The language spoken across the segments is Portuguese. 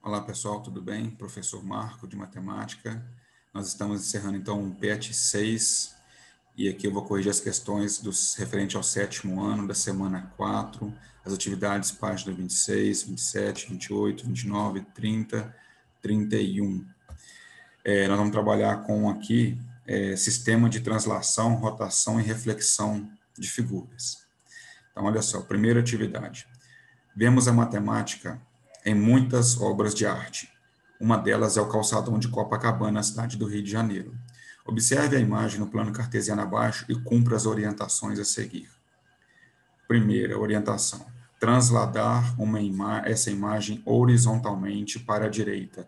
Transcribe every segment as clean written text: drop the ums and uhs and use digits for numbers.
Olá, pessoal, tudo bem? Professor Marco, de Matemática. Nós estamos encerrando, então, o PET 6, e aqui eu vou corrigir as questões referente ao 7º ano, da semana 4, as atividades, página 26, 27, 28, 29, 30, 31. Nós vamos trabalhar com, aqui, sistema de translação, rotação e reflexão de figuras. Então, olha só, primeira atividade. Vemos a matemática em muitas obras de arte. Uma delas é o calçadão de Copacabana, na cidade do Rio de Janeiro. Observe a imagem no plano cartesiano abaixo e cumpra as orientações a seguir. Primeira orientação: transladar essa imagem horizontalmente para a direita,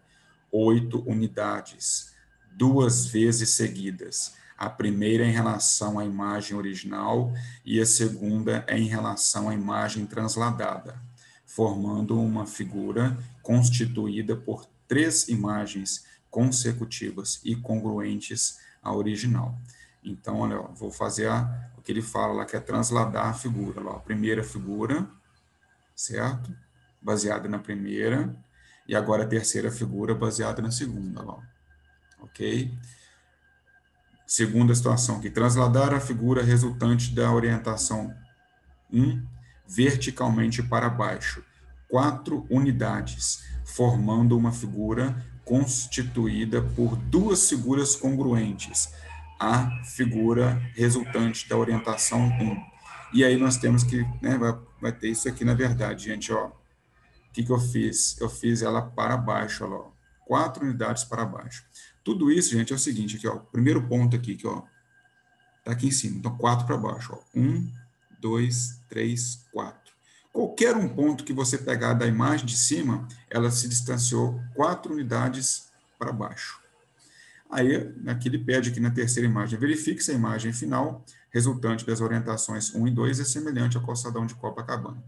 8 unidades, 2 vezes seguidas. A primeira em relação à imagem original e a segunda em relação à imagem transladada, formando uma figura constituída por 3 imagens consecutivas e congruentes à original. Então, olha, vou fazer o que ele fala lá, que é transladar a figura. Ó, a primeira figura, certo? Baseada na primeira, e agora a terceira figura baseada na segunda. Ó. Ok? Segunda situação aqui, transladar a figura resultante da orientação 1 verticalmente para baixo, 4 unidades, formando uma figura constituída por 2 figuras congruentes, a figura resultante da orientação 1. E aí nós temos que, né, vai ter isso aqui na verdade, gente, ó. O que eu fiz? Eu fiz ela para baixo, ó, 4 unidades para baixo. Tudo isso, gente, é o seguinte, aqui, ó, o primeiro ponto aqui, que, ó, tá aqui em cima, então 4 para baixo, ó, 1, 2, 3, 4. Qualquer um ponto que você pegar da imagem de cima, ela se distanciou 4 unidades para baixo. Aí, aqui ele pede aqui na terceira imagem, verifique se a imagem final, resultante das orientações 1 e 2, é semelhante ao calçadão de Copacabana.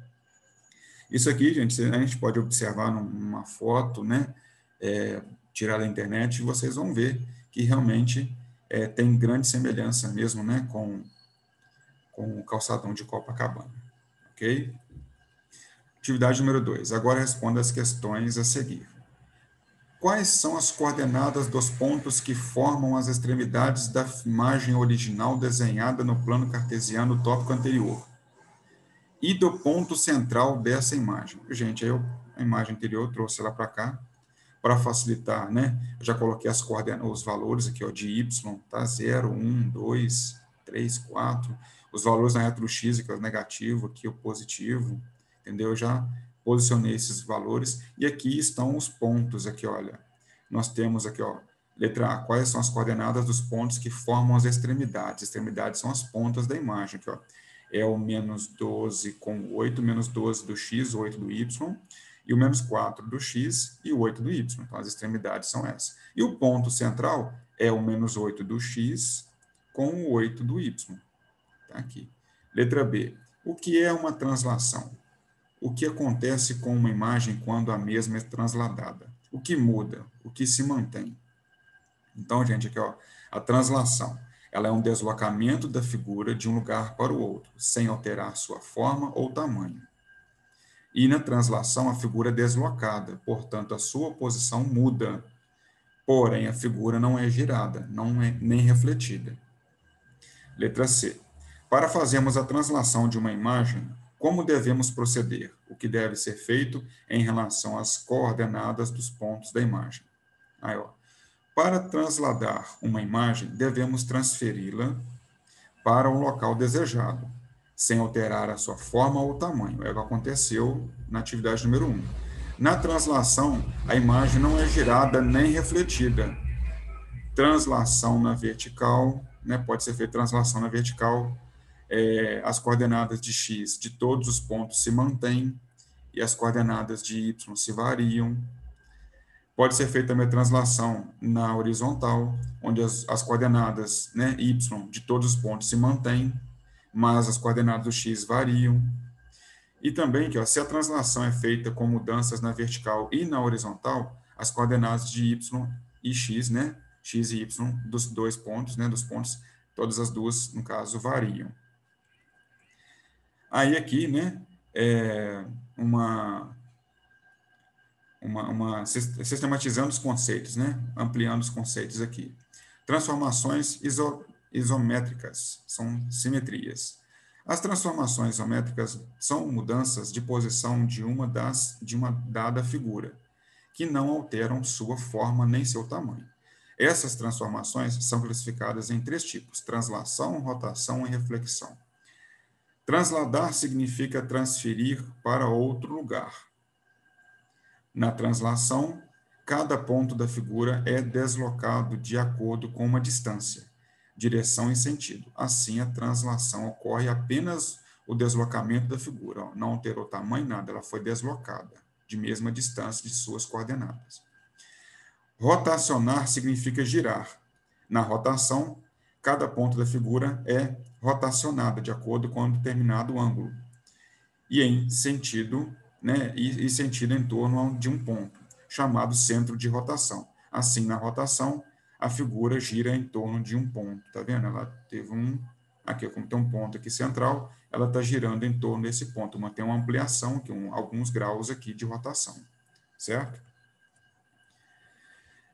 Isso aqui, gente, a gente pode observar numa foto, né, tirar da internet, e vocês vão ver que realmente tem grande semelhança mesmo, né, com o calçadão de Copacabana, ok? Atividade número 2. Agora responda as questões a seguir. Quais são as coordenadas dos pontos que formam as extremidades da imagem original desenhada no plano cartesiano tópico anterior? E do ponto central dessa imagem? Gente, a imagem anterior eu trouxe ela para cá, para facilitar, né? Eu já coloquei os valores aqui, ó, de y, tá? 0, 1, 2, 3, 4. Os valores na reta do x, que é o negativo, aqui o positivo, entendeu? Eu já posicionei esses valores. E aqui estão os pontos, aqui, olha. Nós temos aqui, ó, letra A, quais são as coordenadas dos pontos que formam as extremidades? Extremidades são as pontas da imagem, aqui, ó. É o menos 12 com 8, menos 12 do x, 8 do y, e o menos 4 do x e o 8 do y. Então, as extremidades são essas. E o ponto central é o menos 8 do x com o 8 do y. Tá aqui. Letra B. O que é uma translação? O que acontece com uma imagem quando a mesma é transladada? O que muda? O que se mantém? Então, gente, aqui, ó, a translação. Ela é um deslocamento da figura de um lugar para o outro, sem alterar sua forma ou tamanho. E na translação, a figura é deslocada, portanto, a sua posição muda. Porém, a figura não é girada, não é nem refletida. Letra C. Para fazermos a translação de uma imagem, como devemos proceder? O que deve ser feito em relação às coordenadas dos pontos da imagem? Aí, ó. Para transladar uma imagem, devemos transferi-la para o local desejado, sem alterar a sua forma ou tamanho. É o que aconteceu na atividade número 1. Na translação, a imagem não é girada nem refletida. Translação na vertical, né, pode ser feita translação na vertical, as coordenadas de x de todos os pontos se mantêm e as coordenadas de y se variam. Pode ser feita também a translação na horizontal, onde as coordenadas, né, y de todos os pontos se mantêm, mas as coordenadas do x variam. E também, que, ó, se a translação é feita com mudanças na vertical e na horizontal, as coordenadas de y e x, né, x e y dos dois pontos, né, dos pontos, todas as duas, no caso, variam. Aí aqui, né, uma sistematizando os conceitos, né? Ampliando os conceitos aqui. Transformações isométricas são simetrias. As transformações isométricas são mudanças de posição de uma dada figura, que não alteram sua forma nem seu tamanho. Essas transformações são classificadas em 3 tipos: translação, rotação e reflexão. Transladar significa transferir para outro lugar. Na translação, cada ponto da figura é deslocado de acordo com uma distância, direção e sentido. Assim, a translação ocorre apenas o deslocamento da figura. Não alterou tamanho, nada, ela foi deslocada de mesma distância de suas coordenadas. Rotacionar significa girar. Na rotação, cada ponto da figura é rotacionada de acordo com um determinado ângulo e em sentido, né, e sentido em torno de um ponto, chamado centro de rotação. Assim, na rotação, a figura gira em torno de um ponto, tá vendo? Ela teve aqui, como tem um ponto aqui central, ela está girando em torno desse ponto, mantém uma ampliação, aqui, alguns graus aqui de rotação, certo?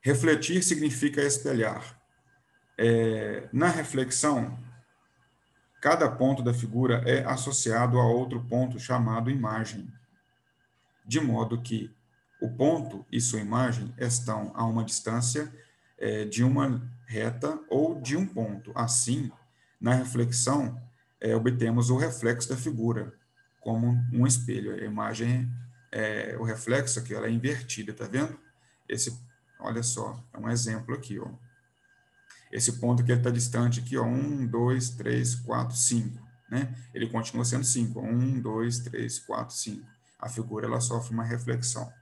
Refletir significa espelhar. Na reflexão, cada ponto da figura é associado a outro ponto chamado imagem, de modo que o ponto e sua imagem estão a uma distância de uma reta ou de um ponto. Assim, na reflexão, obtemos o reflexo da figura, como um espelho. A imagem, o reflexo aqui, ela é invertida, tá vendo? Olha só, é um exemplo aqui, ó. Esse ponto que ele está distante aqui, ó, 1, 2, 3, 4, 5, né? Ele continua sendo 5, 1, 2, 3, 4, 5. A figura, ela sofre uma reflexão.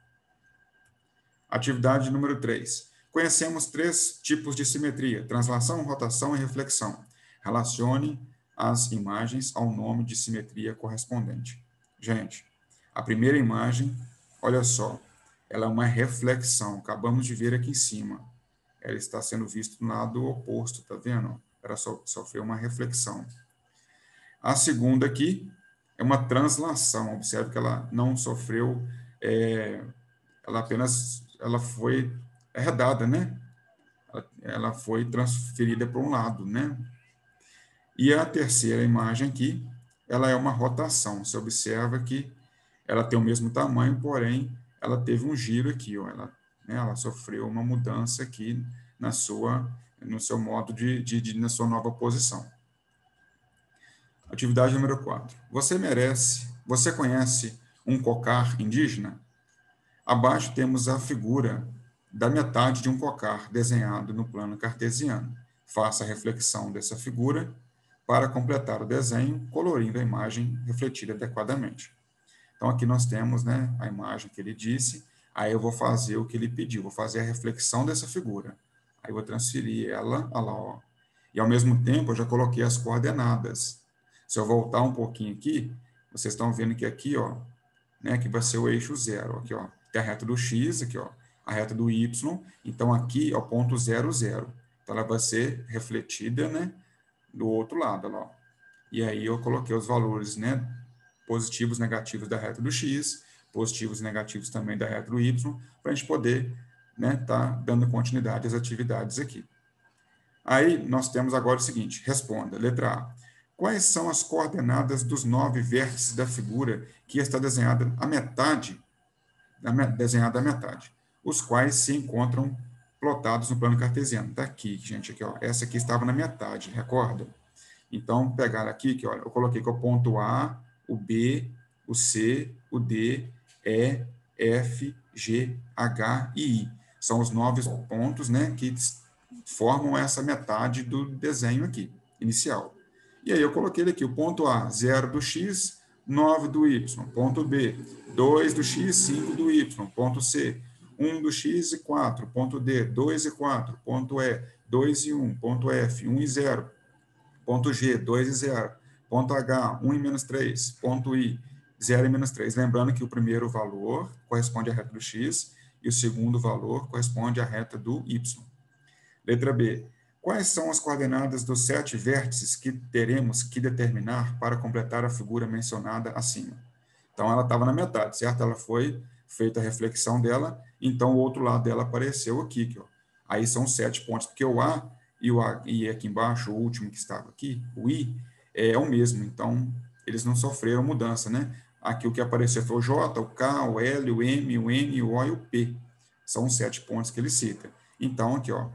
Atividade número 3. Conhecemos 3 tipos de simetria: translação, rotação e reflexão. Relacione as imagens ao nome de simetria correspondente. Gente, a primeira imagem, olha só, ela é uma reflexão, acabamos de ver aqui em cima. Ela está sendo vista do lado oposto, tá vendo? Ela sofreu uma reflexão. A segunda aqui é uma translação. Observe que ela não sofreu, ela foi arredada, né? Ela foi transferida para um lado, né? E a terceira imagem aqui, ela é uma rotação. Você observa que ela tem o mesmo tamanho, porém, ela teve um giro aqui, ó. Ela sofreu uma mudança aqui no seu modo na sua nova posição. Atividade número 4. Você conhece um cocar indígena? Abaixo temos a figura da metade de um cocar desenhado no plano cartesiano. Faça a reflexão dessa figura para completar o desenho, colorindo a imagem refletida adequadamente. Então, aqui nós temos, né, a imagem que ele disse, aí eu vou fazer o que ele pediu, vou fazer a reflexão dessa figura. Aí eu vou transferir ela, olha lá, ó. E, ao mesmo tempo, eu já coloquei as coordenadas. Se eu voltar um pouquinho aqui, vocês estão vendo que aqui, ó, né, que vai ser o eixo 0, aqui, ó, tem a reta do x, aqui, ó, a reta do y, então aqui é o ponto 0, 0. Então, ela vai ser refletida, né, do outro lado, ó. E aí eu coloquei os valores, né, positivos, negativos da reta do x, positivos e negativos também da reta do y, para a gente poder, né, tá dando continuidade às atividades aqui. Aí nós temos agora o seguinte: responda. Letra A. Quais são as coordenadas dos 9 vértices da figura que está desenhada à metade, os quais se encontram plotados no plano cartesiano? Está aqui, gente, aqui, ó. Essa aqui estava na metade, recorda? Então, pegar aqui, que olha, eu coloquei que é o ponto A, o B, o C, o D, E, F, G, H e I. São os 9 pontos, né, que formam essa metade do desenho aqui, inicial. E aí eu coloquei aqui o ponto A, 0 do X, 9 do Y. Ponto B, 2 do X, 5 do Y. Ponto C, 1 do X e 4. Ponto D, 2 e 4. Ponto E, 2 e 1. Ponto F, 1 e 0. Ponto G, 2 e 0. Ponto H, 1 e menos 3. Ponto I, 0 e menos 3. Lembrando que o primeiro valor corresponde à reta do X e o segundo valor corresponde à reta do Y. Letra B. Quais são as coordenadas dos 7 vértices que teremos que determinar para completar a figura mencionada acima? Então, ela estava na metade, certo? Ela foi feita a reflexão dela, então o outro lado dela apareceu aqui, ó. Aí são 7 pontos, porque o A e aqui embaixo, o último que estava aqui, o I, é o mesmo, então eles não sofreram mudança, né? Aqui o que apareceu foi o J, o K, o L, o M, o N, o O e o P. São os 7 pontos que ele cita. Então, aqui, ó,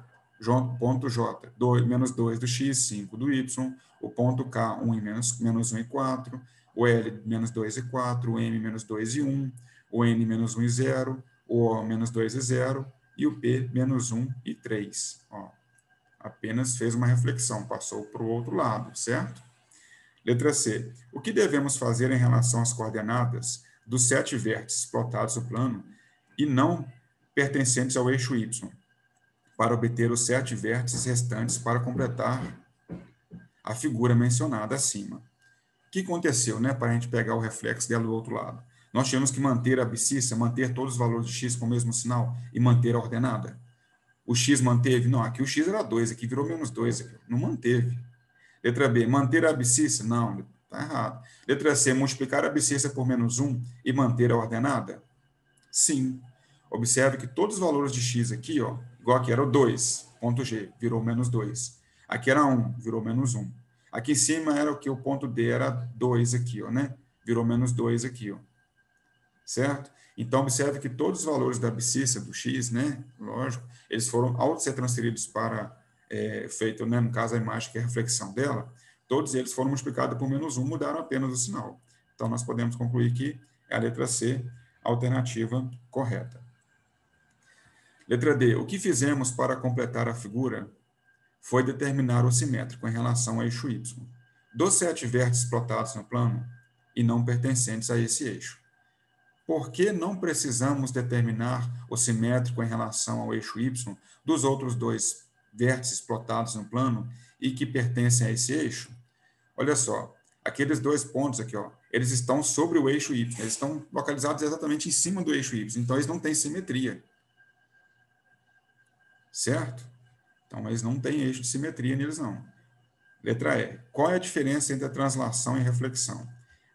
ponto J, menos 2 do X, 5 do Y, o ponto K, 1 e menos 1 e 4, o L, menos 2 e 4, o M, menos 2 e 1, o N, menos 1 e 0, o O, menos 2 e 0, e o P, menos 1 e 3. Ó, apenas fez uma reflexão, passou para o outro lado, certo? Letra C. O que devemos fazer em relação às coordenadas dos 7 vértices plotados no plano e não pertencentes ao eixo Y, para obter os 7 vértices restantes para completar a figura mencionada acima? O que aconteceu, né, para a gente pegar o reflexo dela do outro lado? Nós tínhamos que manter a abscissa, manter todos os valores de x com o mesmo sinal e manter a ordenada. O x manteve? Não, aqui o x era 2, aqui virou menos 2, aqui não manteve. Letra B, manter a abscissa? Não, está errado. Letra C, multiplicar a abscissa por menos 1 e manter a ordenada? Sim. Observe que todos os valores de x aqui, ó, igual aqui era o 2, ponto G, virou menos 2. Aqui era 1, virou menos 1. Aqui em cima era o que? O ponto D era 2 aqui, ó, né? Virou menos 2 aqui, ó. Certo? Então, observe que todos os valores da abscissa do x, né? Lógico, eles foram, ao ser transferidos para, feito, né? No caso, a imagem que é a reflexão dela, todos eles foram multiplicados por menos 1, mudaram apenas o sinal. Então, nós podemos concluir que é a letra C, a alternativa correta. Letra D. O que fizemos para completar a figura foi determinar o simétrico em relação ao eixo Y. Dos 7 vértices plotados no plano e não pertencentes a esse eixo. Por que não precisamos determinar o simétrico em relação ao eixo Y dos outros 2 vértices plotados no plano e que pertencem a esse eixo? Olha só, aqueles 2 pontos aqui, ó, eles estão sobre o eixo Y, eles estão localizados exatamente em cima do eixo Y, então eles não têm simetria. Certo? Então, eles não têm eixo de simetria neles, não. Letra E. Qual é a diferença entre a translação e a reflexão?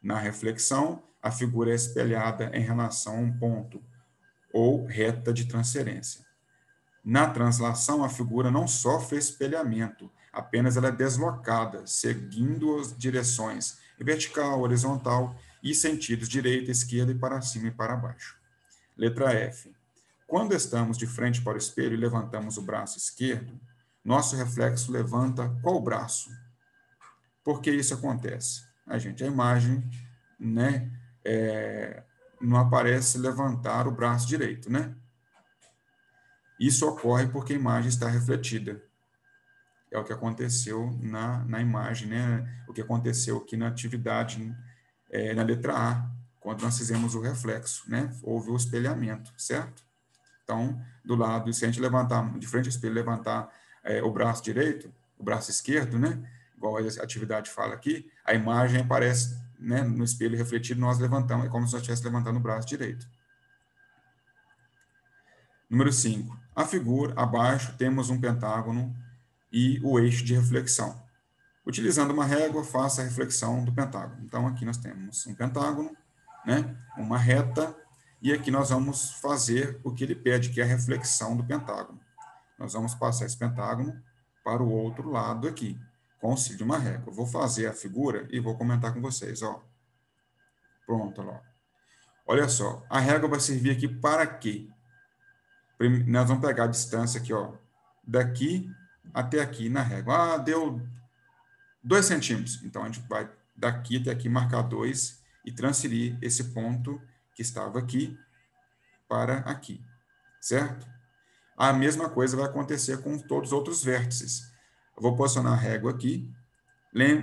Na reflexão, a figura é espelhada em relação a um ponto, ou reta de transferência. Na translação, a figura não sofre espelhamento, apenas ela é deslocada, seguindo as direções vertical, horizontal e sentidos direita, esquerda e para cima e para baixo. Letra F. Quando estamos de frente para o espelho e levantamos o braço esquerdo, nosso reflexo levanta qual braço? Por que isso acontece? A imagem, né, não aparece levantar o braço direito, né? Isso ocorre porque a imagem está refletida. É o que aconteceu na imagem, né? O que aconteceu aqui na atividade, na letra A, quando nós fizemos o reflexo, né? Houve o espelhamento, certo? Então, do lado, se a gente levantar, de frente ao espelho, levantar o braço direito, o braço esquerdo, né? Igual a atividade fala aqui, a imagem aparece, né, no espelho refletido, nós levantamos, é como se nós estivéssemos levantando o braço direito. Número 5. A figura, abaixo, temos um pentágono e o eixo de reflexão. Utilizando uma régua, faça a reflexão do pentágono. Então, aqui nós temos um pentágono, né, uma reta, e aqui nós vamos fazer o que ele pede, que é a reflexão do pentágono. Nós vamos passar esse pentágono para o outro lado aqui, com o auxílio de uma régua. Vou fazer a figura e vou comentar com vocês. Ó. Pronto, ó. Olha só, a régua vai servir aqui para quê? Nós vamos pegar a distância aqui, ó, daqui até aqui na régua. Ah, deu 2 centímetros. Então, a gente vai daqui até aqui marcar 2 e transferir esse ponto que estava aqui para aqui, certo? A mesma coisa vai acontecer com todos os outros vértices. Eu vou posicionar a régua aqui,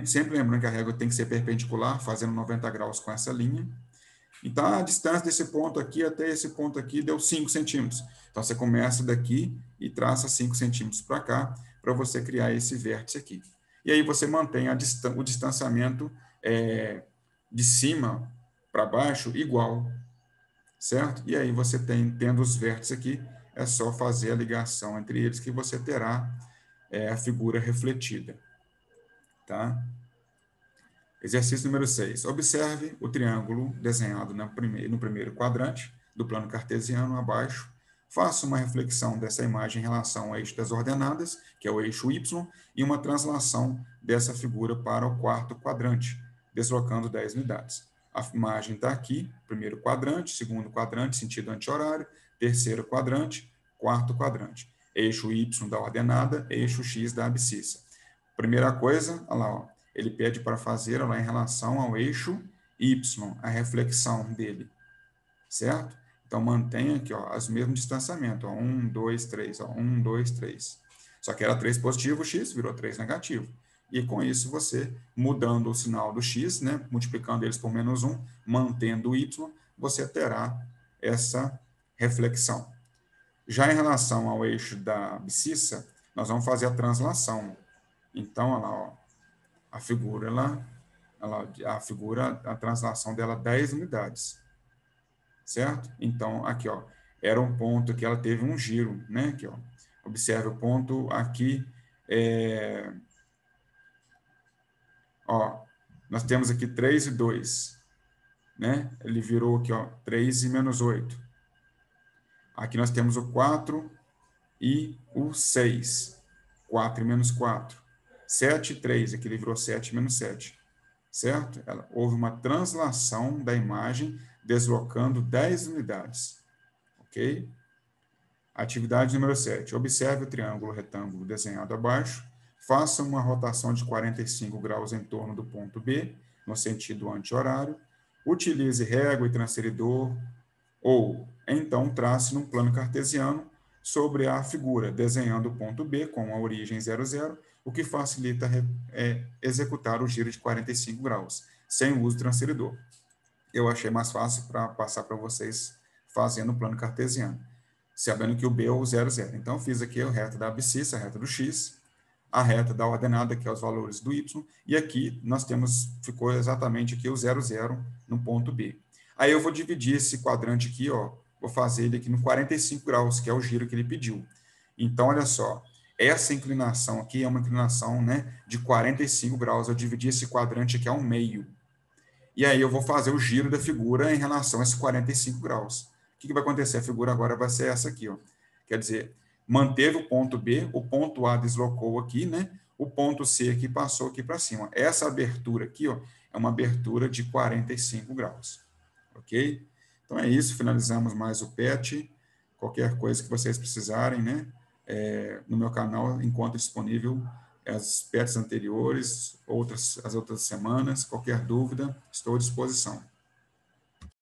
sempre lembrando que a régua tem que ser perpendicular, fazendo 90 graus com essa linha. Então, a distância desse ponto aqui até esse ponto aqui deu 5 centímetros. Então, você começa daqui e traça 5 centímetros para cá, para você criar esse vértice aqui. E aí você mantém o distanciamento de cima para baixo igual, certo? E aí você tendo os vértices aqui, é só fazer a ligação entre eles que você terá a figura refletida, tá? Exercício número 6. Observe o triângulo desenhado no primeiro quadrante, do plano cartesiano abaixo, faço uma reflexão dessa imagem em relação ao eixo das ordenadas, que é o eixo Y, e uma translação dessa figura para o quarto quadrante, deslocando 10 unidades. A imagem está aqui, primeiro quadrante, segundo quadrante, sentido anti-horário, terceiro quadrante, quarto quadrante. Eixo Y da ordenada, eixo X da abscissa. Primeira coisa, olha lá, ó, ele pede para fazer olha lá, em relação ao eixo Y, a reflexão dele, certo? Então, mantenha aqui ó, os mesmos distanciamentos, 1, 2, 3, 1, 2, 3. Só que era 3 positivo, X virou 3 negativo. E com isso, você, mudando o sinal do X, né, multiplicando eles por menos 1, mantendo o Y, você terá essa reflexão. Já em relação ao eixo da abscissa, nós vamos fazer a translação. Então, olha lá, ó, a figura, a translação dela 10 unidades, certo? Então, aqui, ó, era um ponto que ela teve um giro, né? Aqui, ó, observe o ponto aqui, ó, nós temos aqui 3 e 2, né? Ele virou aqui, ó, 3 e menos 8. Aqui nós temos o 4 e o 6. 4 e menos 4. 7 e 3, aqui ele virou 7 e menos 7. Certo? Houve uma translação da imagem deslocando 10 unidades. Ok? Atividade número 7. Observe o triângulo retângulo desenhado abaixo. Faça uma rotação de 45 graus em torno do ponto B, no sentido anti-horário. Utilize régua e transferidor, ou então trace num plano cartesiano sobre a figura, desenhando o ponto B com a origem 00, o que facilita executar o giro de 45 graus, sem o uso do transferidor. Eu achei mais fácil para passar para vocês fazendo o plano cartesiano, sabendo que o B é o 00. Então, eu fiz aqui a reta da abscissa, a reta do X, a reta da ordenada, que é os valores do Y, e aqui nós temos, ficou exatamente aqui o 00 no ponto B. Aí eu vou dividir esse quadrante aqui, ó, vou fazer ele aqui no 45 graus, que é o giro que ele pediu. Então, olha só, essa inclinação aqui é uma inclinação, né, de 45 graus. Eu dividi esse quadrante aqui ao meio. E aí eu vou fazer o giro da figura em relação a esses 45 graus. O que vai acontecer? A figura agora vai ser essa aqui, ó. Quer dizer, manteve o ponto B, o ponto A deslocou aqui, né? O ponto C aqui passou aqui para cima. Essa abertura aqui, ó, é uma abertura de 45 graus. Ok? Então é isso, finalizamos mais o PET. Qualquer coisa que vocês precisarem, né? No meu canal encontro disponível as PETs anteriores, as outras semanas. Qualquer dúvida, estou à disposição.